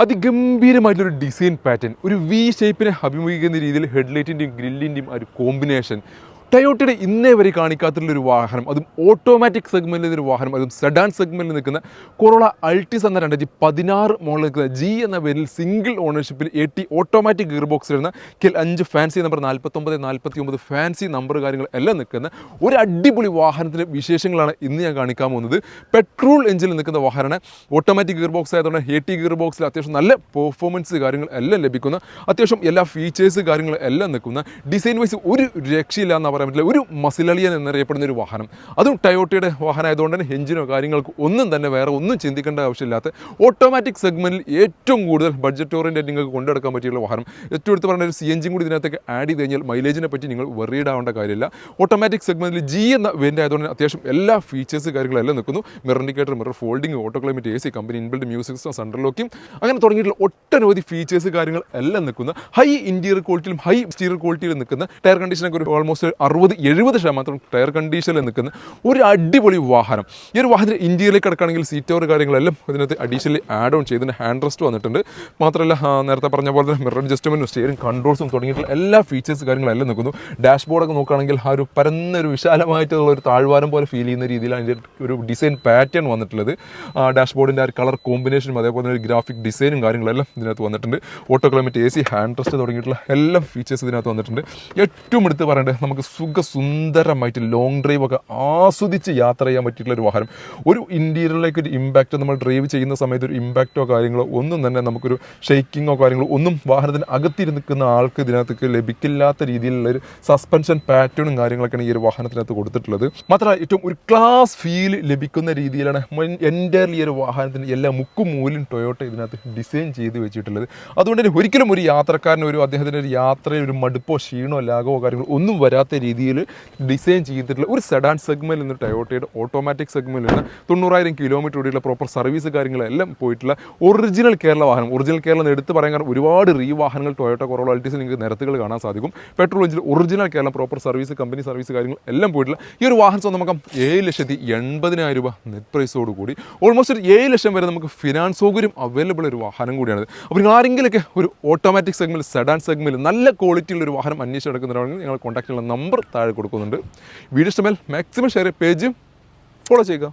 അതിഗംഭീരമായിട്ടുള്ളൊരു design pattern, ഒരു V ഷേപ്പിനെ അഭിമുഖീകരിക്കുന്ന രീതിയിൽ ഹെഡ്ലൈറ്റിൻ്റെയും ഗ്രില്ലിൻ്റെയും ഒരു കോമ്പിനേഷൻ. ടൊയോട്ടയുടെ ഇന്നേ വരെ കാണിക്കാത്തുള്ളൊരു വാഹനം, അതും ഓട്ടോമാറ്റിക് സെഗ്മെൻറ്റിൽ ഒരു വാഹനം, അതും സെഡാൻ സെഗ്മെൻറ്റിൽ നിൽക്കുന്ന കൊറോള അൾട്ടിസ് എന്ന 2016 മോഡൽ നിൽക്കുന്ന ജി എന്ന പേരിൽ സിംഗിൾ ഓണർഷിപ്പിൽ 80 ഓട്ടോമാറ്റിക് ഗിയർ ബോക്സ് വരുന്ന kill 5 fancy number 49, 49 fancy number കാര്യങ്ങൾ എല്ലാം നിൽക്കുന്ന ഒരു അടിപൊളി വാഹനത്തിൻ്റെ വിശേഷങ്ങളാണ് ഇന്ന് ഞാൻ കാണിക്കാൻ പോകുന്നത്. പെട്രോൾ എഞ്ചിനിൽ നിൽക്കുന്ന വാഹനമാണ്. ഓട്ടോമാറ്റിക് ഗിയർ ബോക്സ് ആയതുകൊണ്ട് 80 ഗിയർ ബോക്സിൽ അത്യാവശ്യം നല്ല പെർഫോമൻസ് കാര്യങ്ങൾ എല്ലാം ലഭിക്കുന്ന, അത്യാവശ്യം എല്ലാ ഫീച്ചേഴ്സ് കാര്യങ്ങൾ എല്ലാം നിൽക്കുന്ന, ഡിസൈൻ വൈസ് ഒരു രക്ഷയില്ല എന്ന് പറയാൻ പറ്റില്ല, ഒരു മസിലളിയൻ എന്നറിയപ്പെടുന്ന ഒരു വാഹനം. അതും ടൊയോട്ടയുടെ വാഹനമായതുകൊണ്ട് തന്നെ എഞ്ചിനോ കാര്യങ്ങൾക്ക് ഒന്നും തന്നെ വേറെ ഒന്നും ചിന്തിക്കേണ്ട ആവശ്യമില്ലാത്ത ഓട്ടോമാറ്റിക് സെഗ്മെൻറ്റിൽ ഏറ്റവും കൂടുതൽ ബഡ്ജറ്റ് ഓറിയൻറ്റഡ് നിങ്ങൾക്ക് കൊണ്ടെടുക്കാൻ പറ്റിയുള്ള വാഹനം. ഏറ്റവും എടുത്ത് പറഞ്ഞ ഒരു CNG കൂടി ഇതിനകത്തേക്ക് ആഡ് ചെയ്ത് കഴിഞ്ഞാൽ മൈലേജിനെ പറ്റി നിങ്ങൾ വെറീഡ് ആവേണ്ട കാര്യമില്ല. ഓട്ടോമാറ്റിക് സെഗ്മെൻറ്റിൽ ജി എന്ന വേരിയൻ്റ് ആയതുകൊണ്ട് അത്യാവശ്യം എല്ലാ ഫീച്ചേഴ്സ് കാര്യങ്ങളെല്ലാം നിൽക്കുന്നു. Mirror indicator, mirror folding, auto climate, AC, company inbuilt music system, central locking, അങ്ങനെ തുടങ്ങിയിട്ടുള്ള ഒട്ടനവധി ഫീച്ചേഴ്സ് കാര്യങ്ങൾ എല്ലാം നിൽക്കുന്ന, ഹൈ ഇൻറ്റീരിയർ ക്വാളിറ്റിയിലും ഹൈ എക്സ്റ്റീരിയർ ക്വാളിറ്റിയിലും നിൽക്കുന്ന, ടയർ കണ്ടീഷനൊക്കെ ഒരു ഓൾമോസ്റ്റ് 60-70% ടയർ കണ്ടീഷനിൽ നിൽക്കുന്ന ഒരു അടിപൊളി വാഹനം. ഈ ഒരു വാഹനത്തിൽ ഇന്ത്യയിലേക്ക് കിടക്കുകയാണെങ്കിൽ സീറ്റ് ഓവർ കാര്യങ്ങളെല്ലാം ഇതിനകത്ത് അഡീഷണലി ആഡ് ഓൺ ചെയ്തിട്ട് ഹാൻഡ് റെസ്റ്റ് വന്നിട്ടുണ്ട്. മാത്രമല്ല നേരത്തെ പറഞ്ഞ പോലെ തന്നെ മിറർ അഡ്ജസ്റ്റ്മെൻറ്റും സ്റ്റിയറിംഗ് കൺട്രോൾസും തുടങ്ങിയിട്ടുള്ള എല്ലാ ഫീച്ചേഴ്സ് കാര്യങ്ങളെല്ലാം നിൽക്കുന്നു. ഡാഷ്ബോർഡൊക്കെ നോക്കുകയാണെങ്കിൽ ആ ഒരു പരന്നൊരു വിശാലമായിട്ടുള്ള ഒരു താഴ്വാരം പോലെ ഫീൽ ചെയ്യുന്ന രീതിയിലാണ് ഇതിൻ്റെ ഒരു ഡിസൈൻ പാറ്റേൺ വന്നിട്ടുള്ളത്. ഡാഷ്ബോർഡിൻ്റെ ആ ഒരു കളർ കോമ്പിനേഷനും അതേപോലെ തന്നെ ഒരു ഗ്രാഫിക് ഡിസൈനും കാര്യങ്ങളെല്ലാം ഇതിനകത്ത് വന്നിട്ടുണ്ട്. Auto climate, AC, hand rest തുടങ്ങിയിട്ടുള്ള എല്ലാ ഫീച്ചേഴ്സ് ഇതിനകത്ത് വന്നിട്ടുണ്ട്. ഏറ്റവും എടുത്ത് പറയേണ്ടത് നമുക്ക് സുന്ദരമായിട്ട് ലോങ് ഡ്രൈവ് ഒക്കെ ആസ്വദിച്ച് യാത്ര ചെയ്യാൻ പറ്റിയിട്ടുള്ള ഒരു വാഹനം. ഒരു ഇൻറ്റീരിയറിലേക്ക് ഒരു ഇമ്പാക്റ്റ് നമ്മൾ ഡ്രൈവ് ചെയ്യുന്ന സമയത്ത് ഒരു ഇമ്പാക്റ്റോ കാര്യങ്ങളോ ഒന്നും തന്നെ നമുക്കൊരു ഷെയ്ക്കിങ്ങോ കാര്യങ്ങളോ ഒന്നും വാഹനത്തിന് അകത്തിരുന്നിക്കുന്ന ആൾക്ക് ഇതിനകത്തേക്ക് ലഭിക്കില്ലാത്ത രീതിയിലുള്ള ഒരു സസ്പെൻഷൻ പാറ്റേണും കാര്യങ്ങളൊക്കെയാണ് ഈ ഒരു വാഹനത്തിനകത്ത് കൊടുത്തിട്ടുള്ളത്. മാത്രമല്ല ഏറ്റവും ഒരു ക്ലാസ് ഫീൽ ലഭിക്കുന്ന രീതിയിലാണ് എൻ്റയർലി ഈ ഒരു വാഹനത്തിന് എല്ലാ മുക്കും മൂലും ടൊയോട്ട ഇതിനകത്ത് ഡിസൈൻ ചെയ്ത് വെച്ചിട്ടുള്ളത്. അതുകൊണ്ട് തന്നെ ഒരിക്കലും ഒരു യാത്രക്കാരന് അദ്ദേഹത്തിൻ്റെ ഒരു യാത്രയിൽ ഒരു മടുപ്പോ ക്ഷീണോ ലാഘവോ കാര്യങ്ങളോ ഒന്നും വരാത്ത രീതിയിൽ ഡിസൈൻ ചെയ്തിട്ടുള്ള ഒരു സെഡാൻ സെഗ്മെൻറ്റിൽ നിന്ന് ടൊയോട്ടയുടെ ഓട്ടോമാറ്റിക് സെഗ്മെൻറ്റിൽ നിന്ന് 90,000 കിലോമീറ്റർ ഓടിയുള്ള പ്രോപ്പർ സർവീസ് കാര്യങ്ങളെല്ലാം പോയിട്ടുള്ള ഒറിജിനൽ കേരള വാഹനം. ഒറിജിനൽ കേരളം എന്ന് എടുത്ത് പറയാൻ കാരണം ഒരുപാട് വാഹനങ്ങൾ ടൊയോട്ട കൊറോള അൾട്ടിസിൽ നിങ്ങൾക്ക് നിരത്തുകൾ കാണാൻ സാധിക്കും. Petrol engine original Kerala proper service, company service കാര്യങ്ങൾ എല്ലാം പോയിട്ടുള്ള ഈ ഒരു വാഹനം സ്വന്തമാക്കാം 7,80,000 രൂപ നെറ്റ് പ്രൈസോട് കൂടി. ഓൾമോസ്റ്റ് ഒരു 7 ലക്ഷം വരെ നമുക്ക് ഫിനാൻസ് സൗകര്യം അവൈലബിൾ ഒരു വാഹനം കൂടിയാണ്. അപ്പോൾ നിങ്ങൾ ആരെങ്കിലുമൊക്കെ ഒരു ഓട്ടോമാറ്റിക് സെഗ്മെൻറ്റ്, സെഡാൻ സെഗ്മെൻറ്റ് നല്ല ക്വാളിറ്റിയുള്ള ഒരു വാഹനം അന്വേഷിച്ച് നടക്കുന്നവരാണെങ്കിൽ ഞങ്ങൾ കോൺടാക്ട് ചെയ്യുന്ന നമ്പർ താഴെ കൊടുക്കുന്നുണ്ട്. വീഡിയോ ഇഷ്ടമായാൽ മാക്സിമം ഷെയർ, പേജ് ഫോളോ ചെയ്യുക.